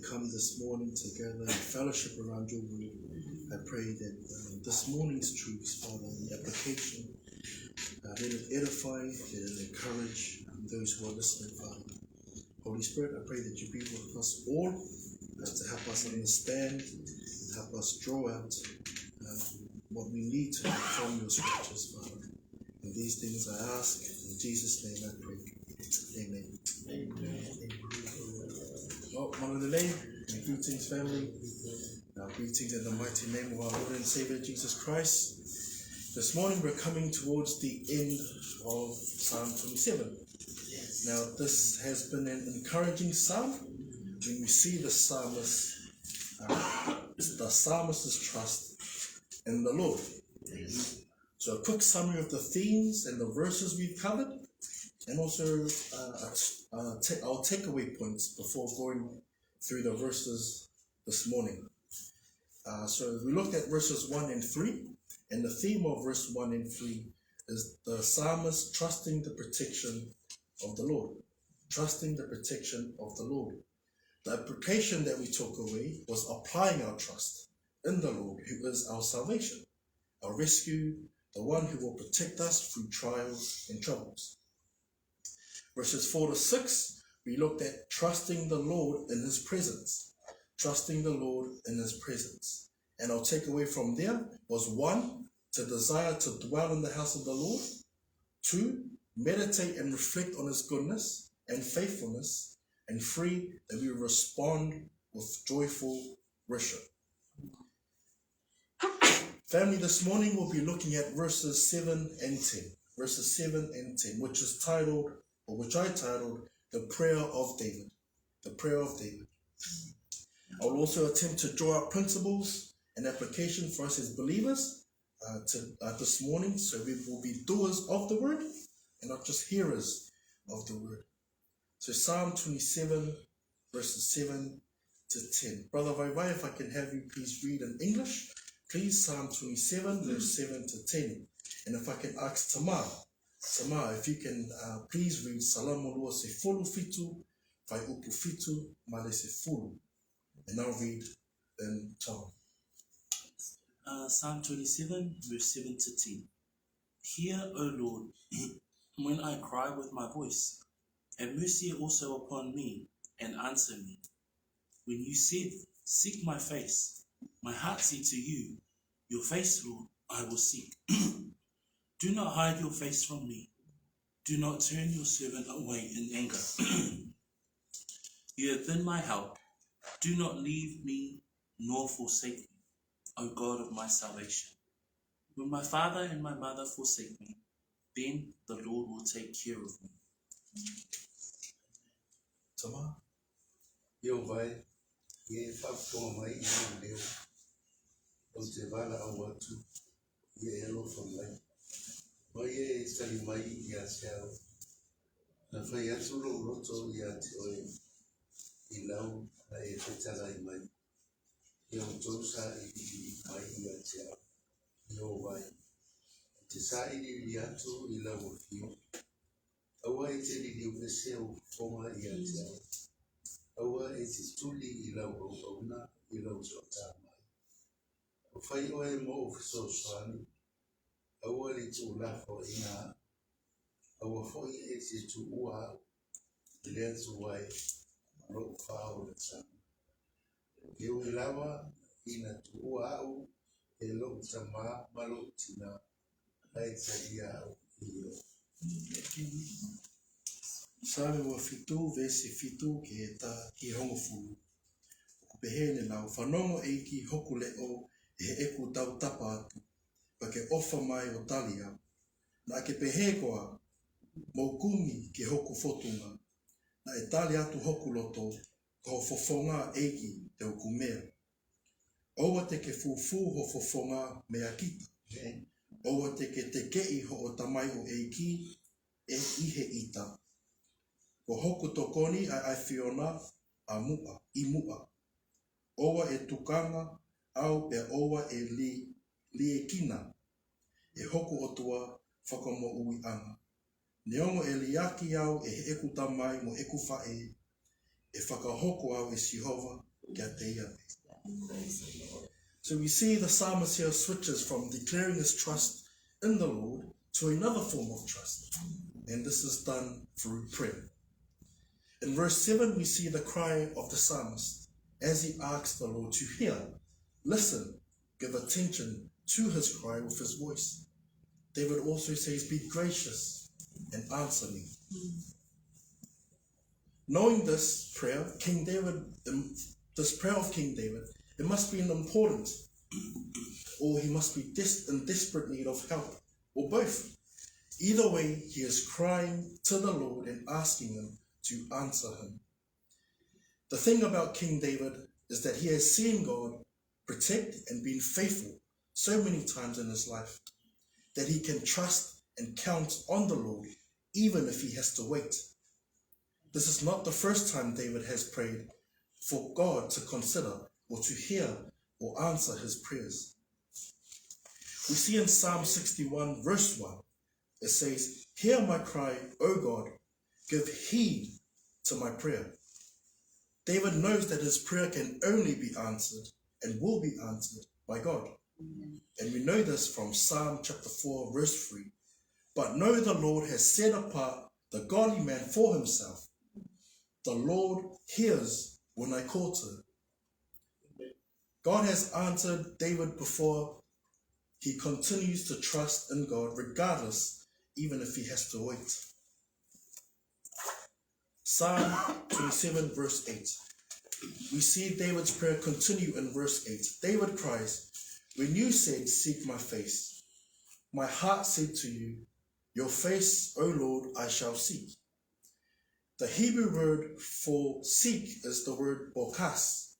come this morning together in fellowship around your word, I pray that this morning's truths, Father, the application, let it edify, let it encourage those who are listening, Father. Holy Spirit, I pray that you be with us all to help us understand, and help us draw out what we need to from your scriptures, Father. And these things I ask, in Jesus' name I pray. Amen. Amen. Well, Mangere, greetings family. Greetings in the mighty name of our Lord and Savior Jesus Christ. This morning we're coming towards the end of Psalm 27. Now this has been an encouraging psalm when we see the psalmist's trust in the Lord. So a quick summary of the themes and the verses we've covered, and also our takeaway points before going through the verses this morning. So we looked at verses 1 and 3, and the theme of verse 1 and 3 is the psalmist trusting the protection of the Lord. Trusting the protection of the Lord. The application that we took away was applying our trust in the Lord, who is our salvation, our rescue, the one who will protect us through trials and troubles. Verses 4 to 6, we looked at trusting the Lord in his presence. Trusting the Lord in his presence. And our takeaway from there was 1, to desire to dwell in the house of the Lord. 2, meditate and reflect on his goodness and faithfulness. And 3, that we respond with joyful worship. Family, this morning we'll be looking at verses 7 and 10. Verses 7 and 10, which I titled, The Prayer of David. The Prayer of David. I will also attempt to draw out principles and application for us as believers this morning, so we will be doers of the word and not just hearers of the word. So Psalm 27, verses 7 to 10. Brother Vaivai, if I can have you please read in English. Please, Psalm 27, verse 7 to 10. And if I can ask Tamar, if you can please read Salamolua se fulu fitu, vai upu fitu, male se fulu. And I'll read in tongue. Psalm 27, verse 7 to 10. Hear, O Lord, when I cry with my voice. Have mercy also upon me, and answer me. When you said, seek my face, my heart said to you, your face, Lord, I will seek. Do not hide your face from me. Do not turn your servant away in anger. You have been my help. Do not leave me nor forsake me, O God of my salvation. When my father and my mother forsake me, then the Lord will take care of me. Tamar? Yo vai, ye fakto mai ina leo. Otevala awatu, ye elo from life. Oye sali mai ya shao. Na fai aturo roto ya tioe. Ilau na efetala imai. Yo tosa mai ya shao. Yo vai. Tisa ili liatu ila wafio. Awa iteli liuneseu foma ya shao. Awa itistuli ila wauna ila usota mai. Ufai oe mo ufiso swani. Awa litula fo ina. Awa fo iti tu ua. Iletu wai. Ro fao letsama. Keu ilawa ina tu ua au. Elo utama malo tina. Haitsalia au iyo. Sameua fitu vesi fitu ki eta ki hongo fulu. Kupehene lau whanongo eiki hoku leo e eku tau tapa atu. Pake ofa mai o talia. Na ke pehe koa mo kumi ki hoku fotunga. Na e tali atu hoku loto ko fofonga eiki te o kumea. Owa te ke fufu ho fofonga mea kita. Owa te ke te kei ho o tamai o eiki e ihe ita. Ko hoku tokoni ai whiona a mua, I mua. Owa e tukanga au e owa e li e kina. E hoku otua whakamo ui anga. Neongo e liaki au e eku tamai mo eku whae. E whakahoko au e Sihova kia te ia. So we see the psalmist here switches from declaring his trust in the Lord to another form of trust. And this is done through prayer. In verse 7, we see the cry of the psalmist as he asks the Lord to hear, listen, give attention to his cry with his voice. David also says, be gracious and answer me. Knowing this prayer, of King David, it must be an important, or he must be in desperate need of help, or both. Either way, he is crying to the Lord and asking him to answer him. The thing about King David is that he has seen God protect and been faithful so many times in his life that he can trust and count on the Lord even if he has to wait. This is not the first time David has prayed for God to consider or to hear or answer his prayers. We see in Psalm 61 verse 1, it says, hear my cry, O God, give heed to my prayer. David knows that his prayer can only be answered and will be answered by God. And we know this from Psalm chapter 4 verse 3. But know the Lord has set apart the godly man for himself. The Lord hears when I call to him. God has answered David before. He continues to trust in God regardless, even if he has to wait. Psalm 27 verse 8. We see David's prayer continue in verse 8. David cries, when you said, seek my face, my heart said to you, your face, O Lord, I shall seek. The Hebrew word for seek is the word bokas,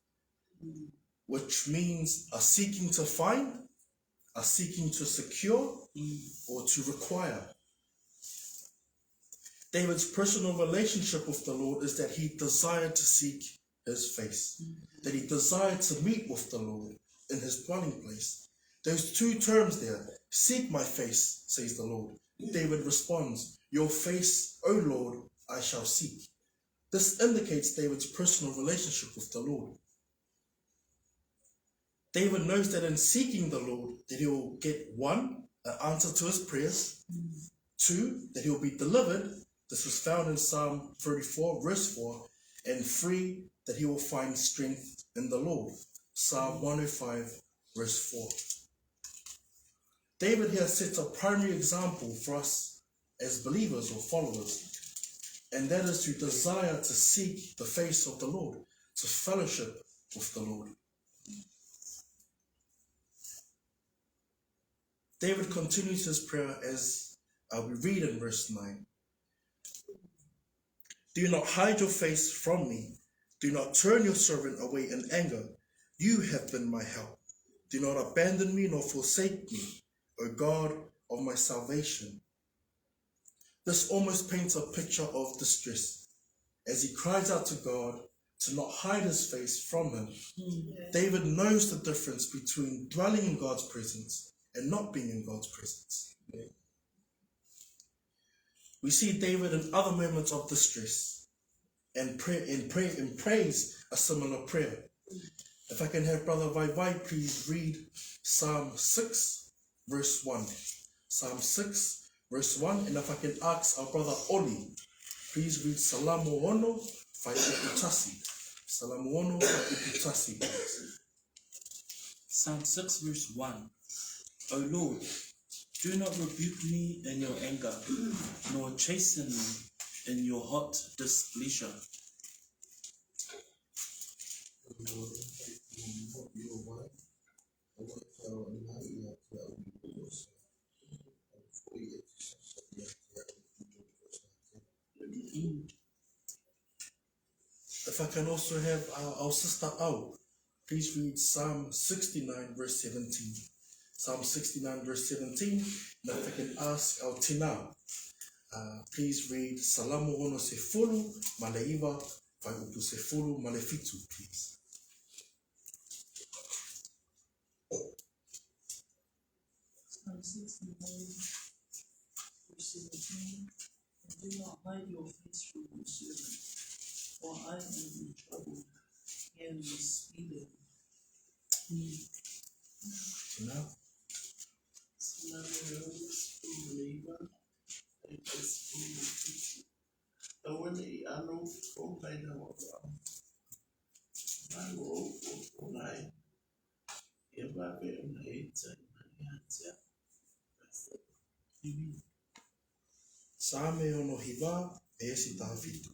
which means a seeking to find, a seeking to secure, or to require. David's personal relationship with the Lord is that he desired to seek his face, that he desired to meet with the Lord in his dwelling place. Those two terms there, seek my face, says the Lord. David responds, your face, O Lord, I shall seek. This indicates David's personal relationship with the Lord. David knows that in seeking the Lord, that he will get 1, an answer to his prayers, 2, that he will be delivered. This was found in Psalm 34, verse 4, and 3, that he will find strength in the Lord. Psalm 105, verse 4. David here sets a primary example for us as believers or followers, and that is to desire to seek the face of the Lord, to fellowship with the Lord. David continues his prayer as we read in verse 9. Do not hide your face from me. Do not turn your servant away in anger. You have been my help. Do not abandon me nor forsake me, O God of my salvation. This almost paints a picture of distress as he cries out to God to not hide his face from him. David knows the difference between dwelling in God's presence and not being in God's presence. We see David in other moments of distress and praise a similar prayer. If I can have Brother Vai please read Psalm 6 verse 1. Psalm 6 verse 1, and if I can ask our Brother Oli, please read Salamu Ono Fai Uputasi. Salamu Ono Fai Uputasi, please. Psalm 6 verse 1. O Lord, do not rebuke me in your anger, nor chasten me in your hot displeasure. If I can also have our sister Au, please read Psalm 69 verse 17. Psalm 69 verse 17. And if I can ask our Tina, please read Salamu Ono Sefulu Maleiva Vai Upu Sefulu Malefitu, please. Psalm 69 verse 17. And do not hide your face from your servant, for I am in trouble. Hear me speak. So now, sa me ono hiva e si tāwhitu.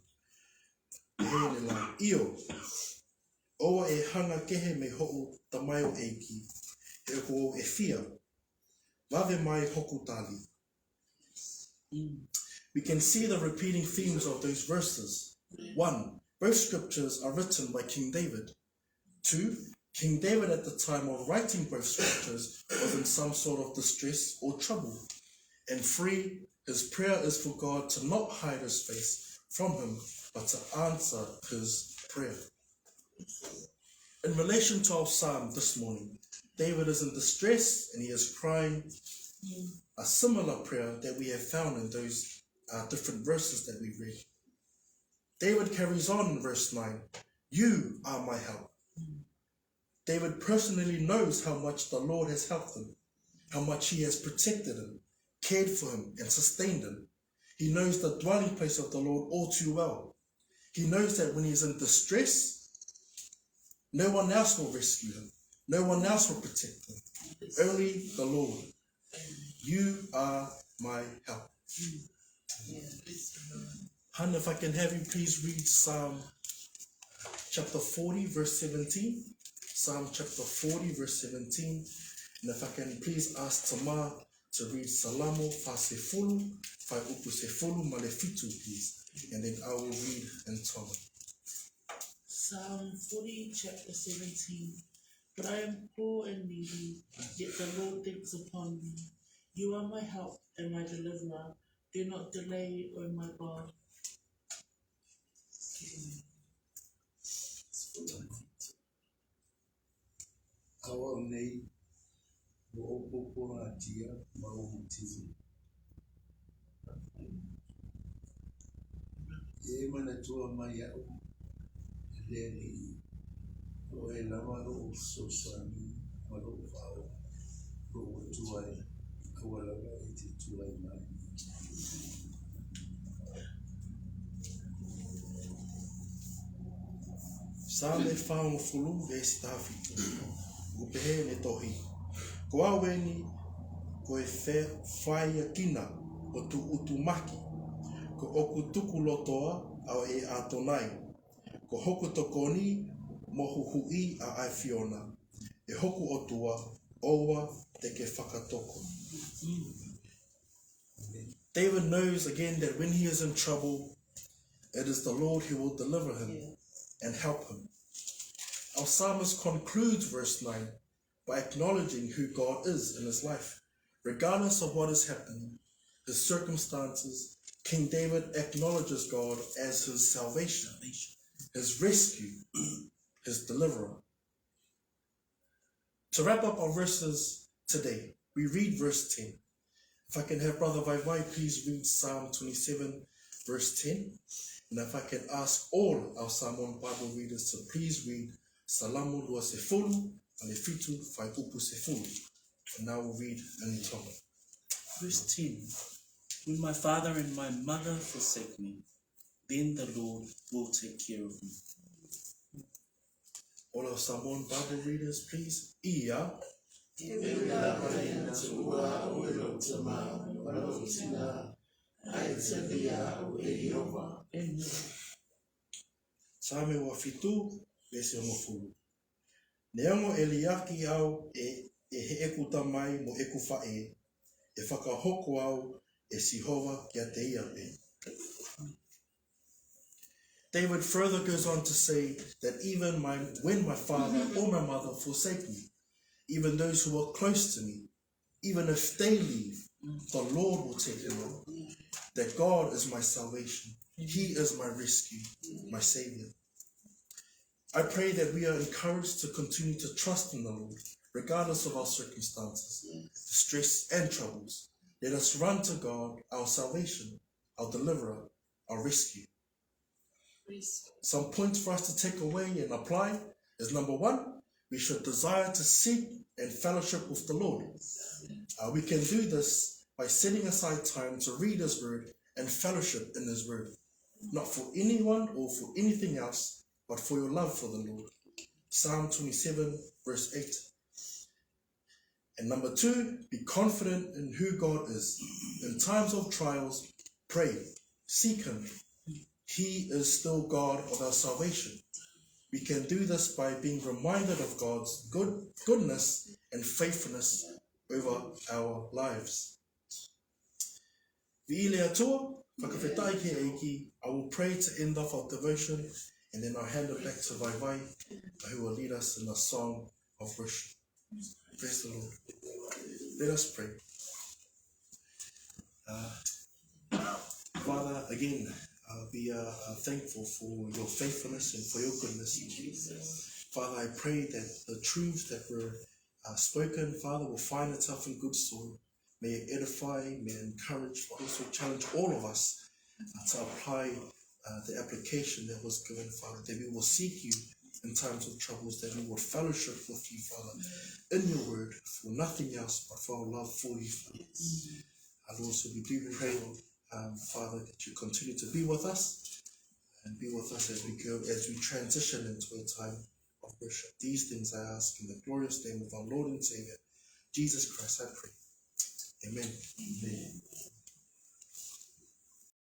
E le la io, oa e hanga kehe me ho'u tamaio eiki, e ko e fia, wave mai hoku tali. We can see the repeating themes of those verses. 1. Both scriptures are written by King David. 2. King David at the time of writing both scriptures was in some sort of distress or trouble. And 3. His prayer is for God to not hide his face from him, but to answer his prayer. In relation to our psalm this morning, David is in distress and he is crying a similar prayer that we have found in those different verses that we read. David carries on in verse 9, you are my help. David personally knows how much the Lord has helped him, how much he has protected him, cared for him, and sustained him. He knows the dwelling place of the Lord all too well. He knows that when he is in distress, no one else will rescue him. No one else will protect him. Only the Lord. You are my help. Han, if I can have you please read Psalm chapter 40, verse 17. Psalm chapter 40, verse 17. And if I can please ask Tamar to read Salamo fa se fulu, fa upu se fulu malefitu, please. And then I will read in Tonga. Psalm 40, chapter 17. But I am poor and needy, yet the Lord thinks upon me. You are my help and my deliverer. Do not delay, O my God. Awa nei, mo opo atia, mau mutizu. E mana tua mai au, leni, o e lama ro sosani, maro vao, ro tuai, awalaga iti tuai mai. Psalm e whaongo fulu e si tāwhitu. Upehe ne tohi. Ko aweni, ko e whaia kina o tu utumaki. Ko oku tuku lotoa au e atonai. Ko hoku tokoni mohu hui a ai Fiona. E hoku otua owa te ke whakatoko. David knows again that when he is in trouble, it is the Lord who will deliver him and help him. Our psalmist concludes verse 9 by acknowledging who God is in his life. Regardless of what is happening, his circumstances, King David acknowledges God as his salvation, his rescue, his deliverer. To wrap up our verses today, we read verse 10. If I can have Brother Vaivai please read Psalm 27, verse 10. And if I can ask all our Samoan Bible readers to please read Salamo lua se fulu, alefitu fai upu se fulu. And now we'll read in Tonga. Verse 10. When my father and my mother forsake me, then the Lord will take care of me. All our Samoan Bible readers, please. Ia. Same wa fitu, bese ono fulu. Neango eliaki au e he ekuta mai mo ekufa e whakahoko au e sihova kia te ia pe. David further goes on to say that even when my father or my mother forsake me, even those who are close to me, even if they leave, the Lord will take them on. That God is my salvation. He is my rescue, my Savior. I pray that we are encouraged to continue to trust in the Lord, regardless of our circumstances, distress and troubles. Let us run to God, our salvation, our deliverer, our rescue. Some points for us to take away and apply is number 1, we should desire to seek and fellowship with the Lord. We can do this by setting aside time to read His Word and fellowship in His Word, not for anyone or for anything else, but for your love for the Lord. Psalm 27, verse 8. And number 2, be confident in who God is. In times of trials, pray, seek Him. He is still God of our salvation. We can do this by being reminded of God's goodness and faithfulness over our lives. I will pray to end off our devotion, and then I'll hand it back to Vai, who will lead us in a song of worship. Praise the Lord. Let us pray. Father, again, we are thankful for your faithfulness and for your goodness, Jesus. Father, I pray that the truths that were spoken, Father, will find itself in good soil. May it edify, may it encourage, but also challenge all of us to apply the application that was given, Father, that we will seek you in times of troubles, that we will fellowship with you, Father, in your word, for nothing else but for our love for you, Father. And also we do pray, Father, that you continue to be with us and be with us as we go, as we transition into a time of worship. These things I ask in the glorious name of our Lord and Savior, Jesus Christ, I pray. Amen. Amen.